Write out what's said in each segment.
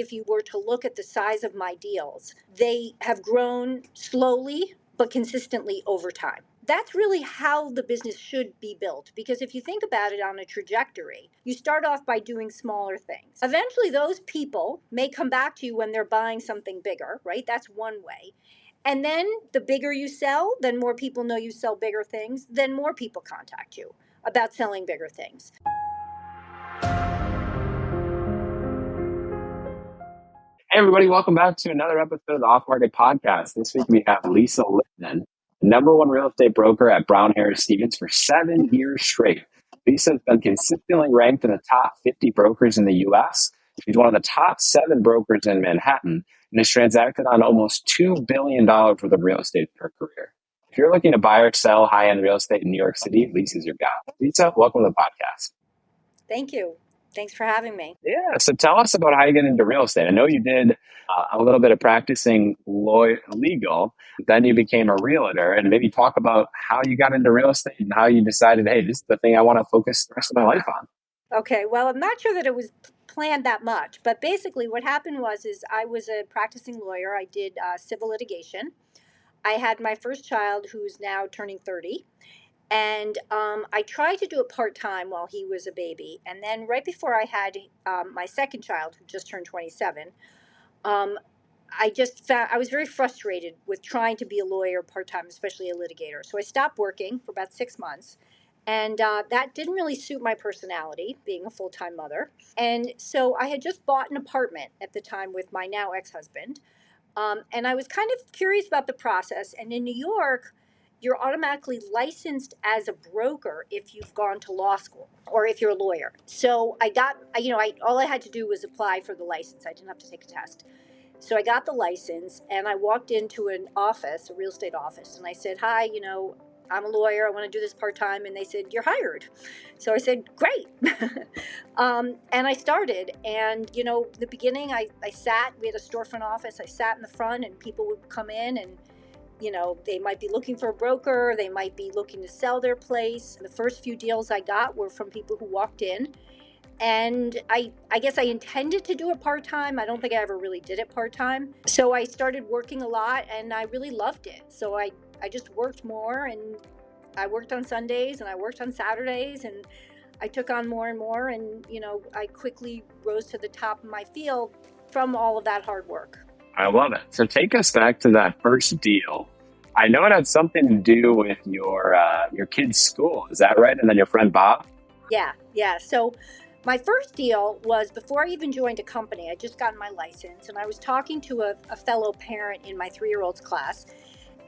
If you were to look at the size of my deals, they have grown slowly but consistently over time. That's really how the business should be built, because if you think about it on a trajectory, you start off by doing smaller things. Eventually, those people may come back to you when they're buying something bigger, right? That's one way. And then the bigger you sell, then more people know you sell bigger things, then more people contact you about selling bigger things. Hey everybody, welcome back to another episode of the Off Market Podcast. This week we have Lisa Lippman, number one real estate broker at Brown Harris Stevens for 7 years straight. Lisa has been consistently ranked in the top 50 brokers in the US. She's one of the top 7 brokers in Manhattan and has transacted on almost $2 billion worth of real estate per career. If you're looking to buy or sell high-end real estate in New York City, Lisa's your guy. Lisa, welcome to the podcast. Thank you. Thanks for having me. Yeah. So tell us about how you get into real estate. I know you did a little bit of practicing legal, then you became a realtor, and maybe talk about how you got into real estate and how you decided, hey, this is the thing I want to focus the rest of my life on. Okay, well, I'm not sure that it was planned that much, but basically what happened is I was a practicing lawyer. I did civil litigation. I had my first child, who's now turning 30. And I tried to do it part-time while he was a baby. And then right before I had my second child, who just turned 27, I just found I was very frustrated with trying to be a lawyer part-time, especially a litigator. So I stopped working for about 6 months. And that didn't really suit my personality, being a full-time mother. And so I had just bought an apartment at the time with my now ex-husband. And I was kind of curious about the process. And in New York, you're automatically licensed as a broker if you've gone to law school or if you're a lawyer. So all I had to do was apply for the license. I didn't have to take a test. So I got the license and I walked into an office, a real estate office, and I said, hi, I'm a lawyer. I want to do this part-time. And they said, you're hired. So I said, great. And I started. And, the beginning, I sat, we had a storefront office. I sat in the front and people would come in and, they might be looking for a broker. They might be looking to sell their place. The first few deals I got were from people who walked in. And I guess I intended to do it part-time. I don't think I ever really did it part-time. So I started working a lot and I really loved it. So I just worked more, and I worked on Sundays and I worked on Saturdays, and I took on more and more. And, I quickly rose to the top of my field from all of that hard work. I love it. So take us back to that first deal. I know it had something to do with your kid's school. Is that right? And then your friend Bob? Yeah. So my first deal was before I even joined a company. I just gotten my license, and I was talking to a fellow parent in my 3-year-old's class.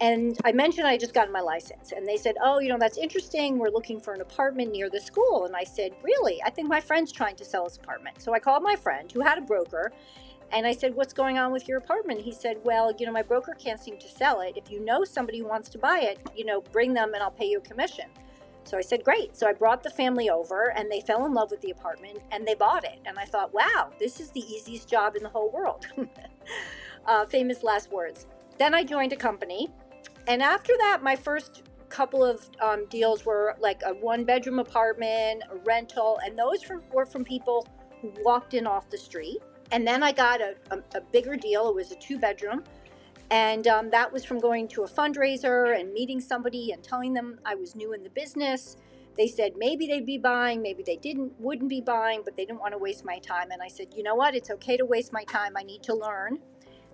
And I mentioned I just gotten my license, and they said, oh, that's interesting. We're looking for an apartment near the school. And I said, really? I think my friend's trying to sell his apartment. So I called my friend who had a broker, and I said, what's going on with your apartment? He said, well, my broker can't seem to sell it. If you know somebody who wants to buy it, bring them and I'll pay you a commission. So I said, great. So I brought the family over and they fell in love with the apartment and they bought it. And I thought, wow, this is the easiest job in the whole world. Famous last words. Then I joined a company. And after that, my first couple of deals were like a 1-bedroom apartment, a rental. And those were from people who walked in off the street. And then I got a bigger deal. It was a 2-bedroom. And that was from going to a fundraiser and meeting somebody and telling them I was new in the business. They said maybe they'd be buying, maybe they wouldn't be buying, but they didn't want to waste my time. And I said, you know what? It's okay to waste my time. I need to learn.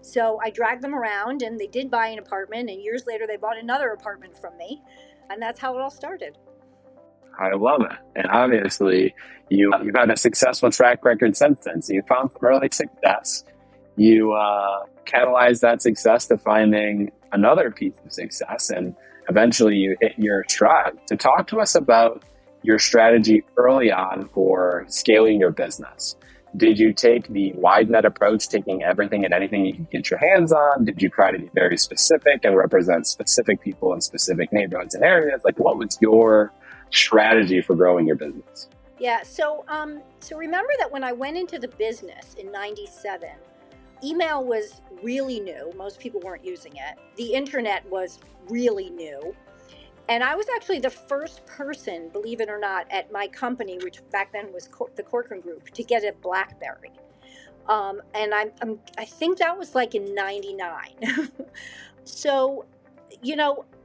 So I dragged them around and they did buy an apartment. And years later, they bought another apartment from me. And that's how it all started. I love it. And obviously, you've had a successful track record since then. So you found some early success. You catalyzed that success to finding another piece of success, and eventually you hit your stride. So talk to us about your strategy early on for scaling your business. Did you take the wide net approach, taking everything and anything you could get your hands on? Did you try to be very specific and represent specific people in specific neighborhoods and areas? Like, what was your strategy for growing your business? Yeah, so remember that when I went into the business in 97, email was really new. Most people weren't using it. The internet was really new. And I was actually the first person, believe it or not, at my company, which back then was the Corcoran Group, to get a BlackBerry. And I think that was like in 99. So,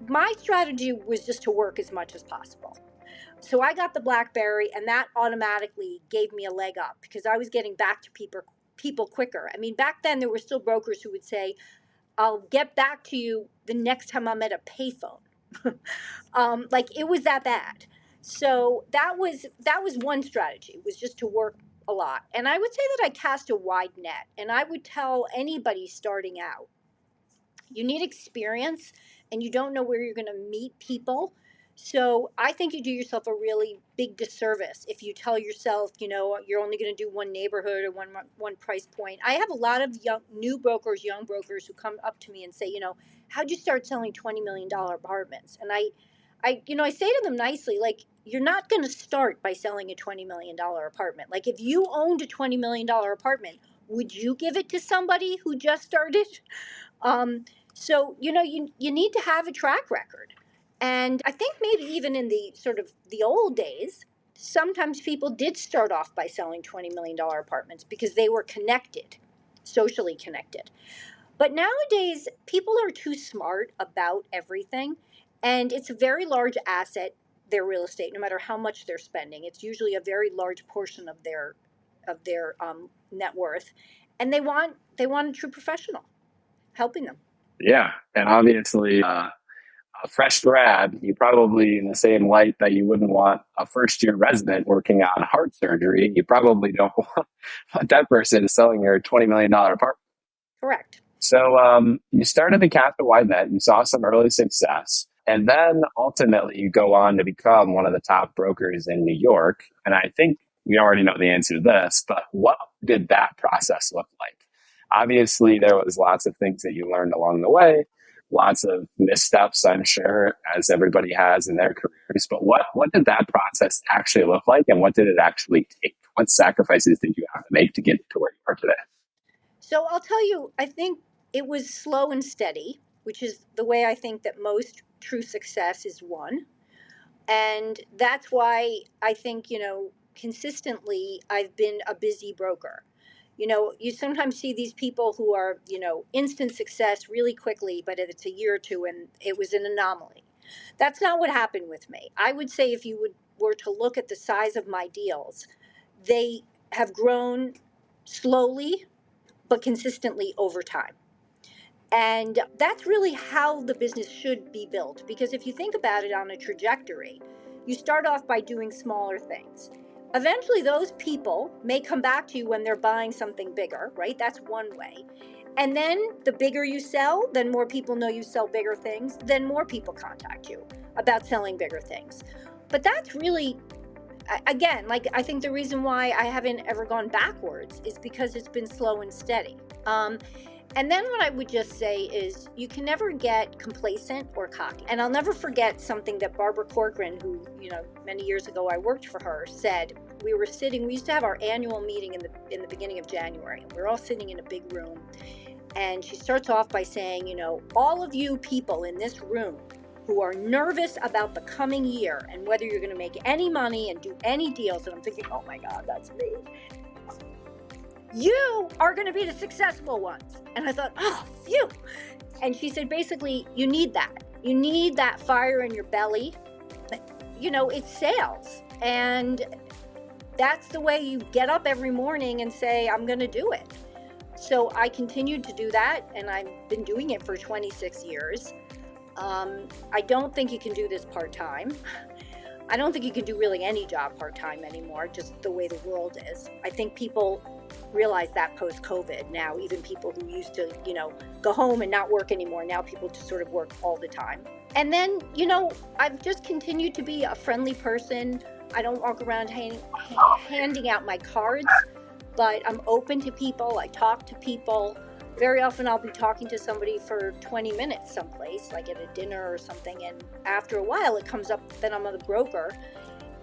my strategy was just to work as much as possible. So I got the BlackBerry, and that automatically gave me a leg up because I was getting back to people quicker. I mean, back then there were still brokers who would say, "I'll get back to you the next time I'm at a payphone." Like it was that bad. So that was one strategy, was just to work a lot. And I would say that I cast a wide net, and I would tell anybody starting out, you need experience and you don't know where you're going to meet people. So I think you do yourself a really big disservice if you tell yourself, you're only going to do one neighborhood or one price point. I have a lot of young brokers who come up to me and say, how'd you start selling $20 million apartments? And I say to them nicely, like, you're not going to start by selling a $20 million apartment. Like, if you owned a $20 million apartment, would you give it to somebody who just started? Um, so you need to have a track record, and I think maybe even in the sort of the old days, sometimes people did start off by selling $20 million apartments because they were connected, socially connected. But nowadays, people are too smart about everything, and it's a very large asset. Their real estate, no matter how much they're spending, it's usually a very large portion of their net worth, and they want a true professional helping them. Yeah, and obviously, a fresh grad, you probably, in the same light that you wouldn't want a first year resident working on heart surgery, you probably don't want that person selling your $20 million apartment. Correct. So you started to cast a wide net, you saw some early success, and then ultimately you go on to become one of the top brokers in New York. And I think we already know the answer to this, but what did that process look like? Obviously, there was lots of things that you learned along the way, lots of missteps, I'm sure, as everybody has in their careers. But what did that process actually look like, and what did it actually take? What sacrifices did you have to make to get to where you are today? So I'll tell you, I think it was slow and steady, which is the way I think that most true success is won. And that's why I think, consistently I've been a busy broker. You sometimes see these people who are, instant success really quickly, but it's a year or two and it was an anomaly. That's not what happened with me. I would say if you were to look at the size of my deals, they have grown slowly but consistently over time. And that's really how the business should be built. Because if you think about it on a trajectory, you start off by doing smaller things. Eventually, those people may come back to you when they're buying something bigger, right? That's one way. And then the bigger you sell, then more people know you sell bigger things, then more people contact you about selling bigger things. But that's really, again, like, I think the reason why I haven't ever gone backwards is because it's been slow and steady. And then what I would just say is you can never get complacent or cocky. And I'll never forget something that Barbara Corcoran, who, many years ago I worked for her, said. We used to have our annual meeting in the beginning of January. We were all sitting in a big room. And she starts off by saying, all of you people in this room who are nervous about the coming year and whether you're going to make any money and do any deals. And I'm thinking, oh my God, that's me. You are going to be the successful ones. And I thought, oh, phew. And she said, basically, you need that. You need that fire in your belly. It's sales. And that's the way you get up every morning and say, I'm going to do it. So I continued to do that, and I've been doing it for 26 years. I don't think you can do this part-time. I don't think you can do really any job part-time anymore, just the way the world is. I think people realize that post-COVID now, even people who used to, go home and not work anymore. Now people just sort of work all the time. And then, I've just continued to be a friendly person. I don't walk around handing out my cards, but I'm open to people. I talk to people. Very often I'll be talking to somebody for 20 minutes someplace, like at a dinner or something. And after a while it comes up that I'm a broker.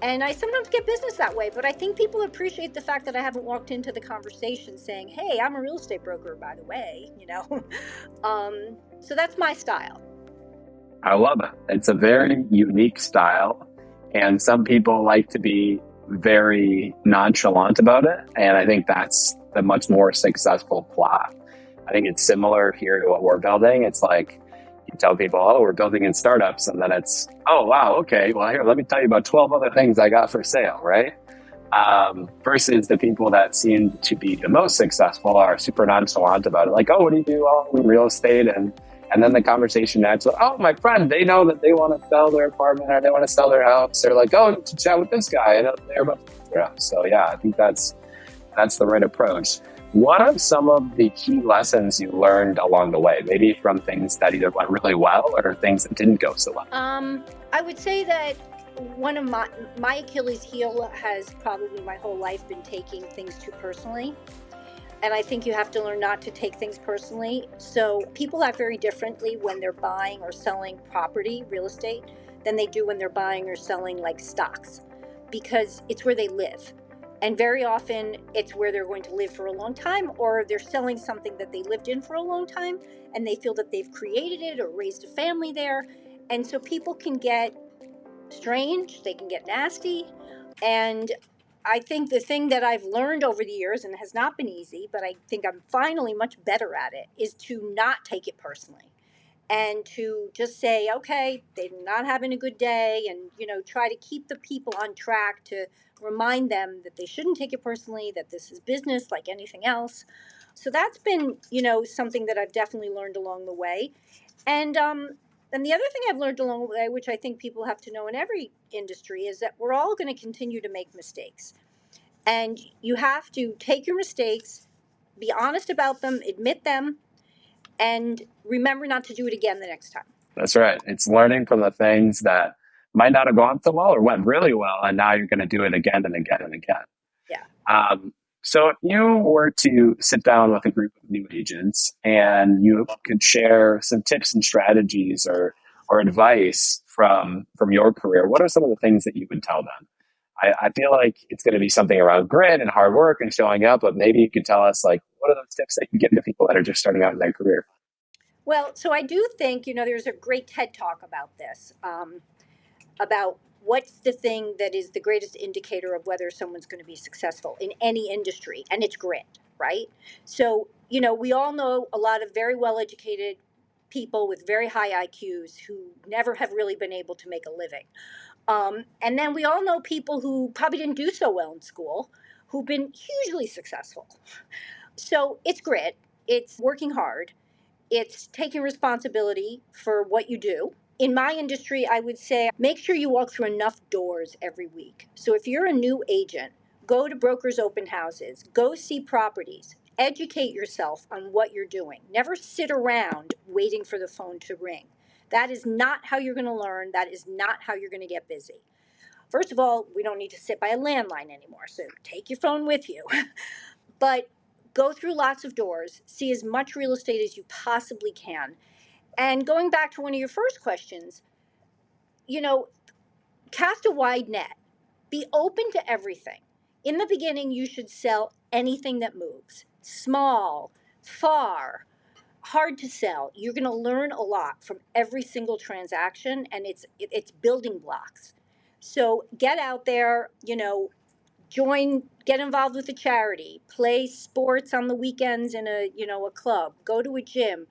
And I sometimes get business that way, but I think people appreciate the fact that I haven't walked into the conversation saying, hey, I'm a real estate broker, by the way, So that's my style. I love it. It's a very unique style. And some people like to be very nonchalant about it. And I think that's the much more successful plot. I think it's similar here to what we're building. It's like you tell people, oh, we're building in startups. And then it's, oh, wow, okay, well, here, let me tell you about 12 other things I got for sale, right? Versus the people that seem to be the most successful are super nonchalant about it. Like, oh, what do you do? Oh, real estate. And then the conversation naturally, oh, my friend, they know that they want to sell their apartment or they want to sell their house. They're like, oh, to chat with this guy. I know they're about to sell their house. So yeah, I think that's the right approach. What are some of the key lessons you learned along the way? Maybe from things that either went really well or things that didn't go so well. I would say that one of my Achilles heel has probably my whole life been taking things too personally. And I think you have to learn not to take things personally. So people act very differently when they're buying or selling property, real estate, than they do when they're buying or selling like stocks, because it's where they live. And very often it's where they're going to live for a long time, or they're selling something that they lived in for a long time and they feel that they've created it or raised a family there. And so people can get strange, they can get nasty. And I think the thing that I've learned over the years, and has not been easy, but I think I'm finally much better at it, is to not take it personally and to just say, okay, they're not having a good day, and try to keep the people on track to remind them that they shouldn't take it personally, that this is business like anything else. So that's been, something that I've definitely learned along the way. And and the other thing I've learned along the way, which I think people have to know in every industry, is that we're all going to continue to make mistakes. And you have to take your mistakes, be honest about them, admit them, and remember not to do it again the next time. That's right. It's learning from the things that might not have gone so well or went really well, and now you're going to do it again and again and again. Yeah. So if you were to sit down with a group of new agents and you could share some tips and strategies or advice from your career, what are some of the things that you would tell them? I feel like it's going to be something around grit and hard work and showing up, but maybe you could tell us like what are those tips that you give to people that are just starting out in their career? Well, so I do think, there's a great TED talk about this, about what's the thing that is the greatest indicator of whether someone's going to be successful in any industry, and it's grit, right? So, we all know a lot of very well educated people with very high IQs who never have really been able to make a living. And then we all know people who probably didn't do so well in school who've been hugely successful. So it's grit, it's working hard, it's taking responsibility for what you do. In my industry, I would say make sure you walk through enough doors every week. So if you're a new agent, go to brokers' open houses, go see properties, educate yourself on what you're doing. Never sit around waiting for the phone to ring. That is not how you're going to learn. That is not how you're going to get busy. First of all, we don't need to sit by a landline anymore, so take your phone with you. But go through lots of doors, see as much real estate as you possibly can. And going back to one of your first questions, you know, cast a wide net. Be open to everything. In the beginning, you should sell anything that moves. Small, far, hard to sell. You're going to learn a lot from every single transaction, and it's building blocks. So get out there, get involved with a charity, play sports on the weekends in a club, go to a gym,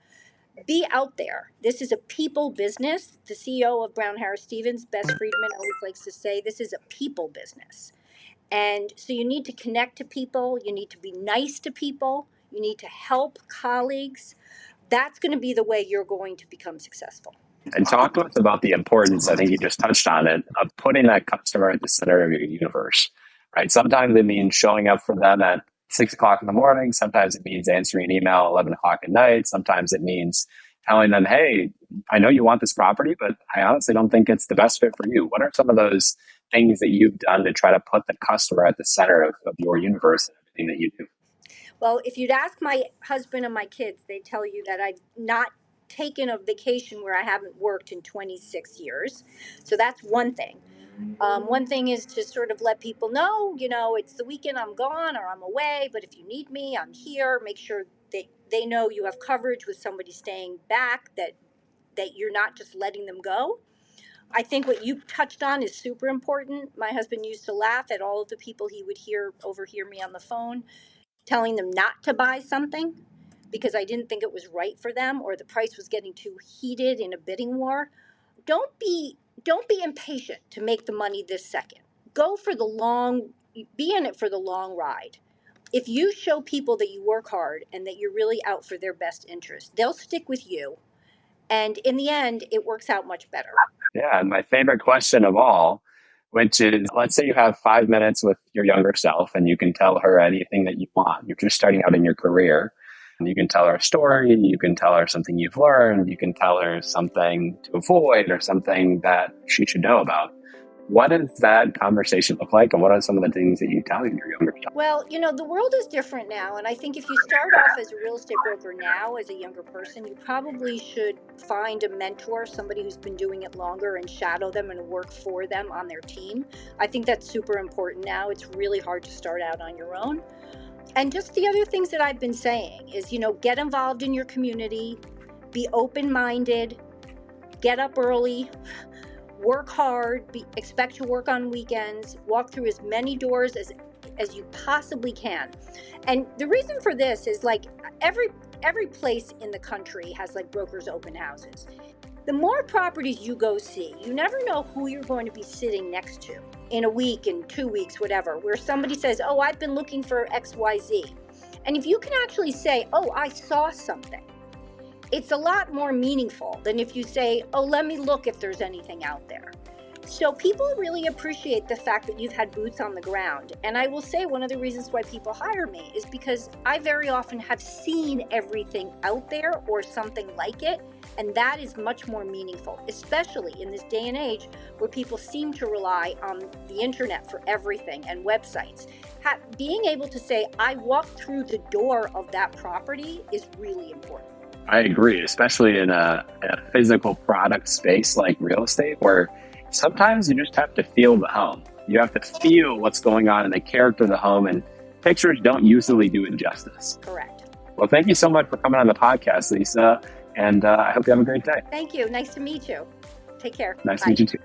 be out there. This is a people business. The CEO of Brown Harris Stevens, Bess Friedman, always likes to say this is a people business. And so you need to connect to people, you need to be nice to people, you need to help colleagues. That's going to be the way you're going to become successful. And talk to us about the importance, I think you just touched on it, of putting that customer at the center of your universe, right? Sometimes it means showing up for them at 6 o'clock in the morning. Sometimes it means answering an email at 11 o'clock at night. Sometimes it means telling them, hey, I know you want this property, but I honestly don't think it's the best fit for you. What are some of those things that you've done to try to put the customer at the center of your universe and everything that you do? Well, if you'd ask my husband and my kids, they'd tell you that I've not taken a vacation where I haven't worked in 26 years. So that's one thing. One thing is to sort of let people know, it's the weekend, I'm gone or I'm away, but if you need me, I'm here. Make sure they know you have coverage with somebody staying back, that you're not just letting them go. I think what you touched on is super important. My husband used to laugh at all of the people he would overhear me on the phone telling them not to buy something because I didn't think it was right for them or the price was getting too heated in a bidding war. Don't be don't be impatient to make the money this second. Go for the long be in it for the long ride. If you show people that you work hard and that you're really out for their best interest, they'll stick with you. And in the end, it works out much better. Yeah, and my favorite question of all, which is, let's say you have 5 minutes with your younger self and you can tell her anything that you want. You're just starting out in your career. And you can tell her a story, you can tell her something you've learned, you can tell her something to avoid or something that she should know about. What does that conversation look like, and what are some of the things that you tell your younger self? Well, the world is different now. And I think if you start off as a real estate broker now, as a younger person, you probably should find a mentor, somebody who's been doing it longer, and shadow them and work for them on their team. I think that's super important now. It's really hard to start out on your own. And just the other things that I've been saying is, get involved in your community, be open minded, get up early, work hard, expect to work on weekends, walk through as many doors as you possibly can. And the reason for this is like every place in the country has like brokers open houses. The more properties you go see, you never know who you're going to be sitting next to in a week, in 2 weeks, whatever, where somebody says, "Oh, I've been looking for XYZ." And if you can actually say, "Oh, I saw something," it's a lot more meaningful than if you say, "Oh, let me look if there's anything out there." So people really appreciate the fact that you've had boots on the ground. And I will say one of the reasons why people hire me is because I very often have seen everything out there or something like it. And that is much more meaningful, especially in this day and age where people seem to rely on the internet for everything and websites. Being able to say, "I walked through the door of that property," is really important. I agree, especially in a physical product space like real estate, where sometimes you just have to feel the home. You have to feel what's going on in the character of the home, and pictures don't usually do it justice. Correct. Well, thank you so much for coming on the podcast, Lisa, and I hope you have a great day. Thank you. Nice to meet you. Take care. Nice Bye. to meet you too.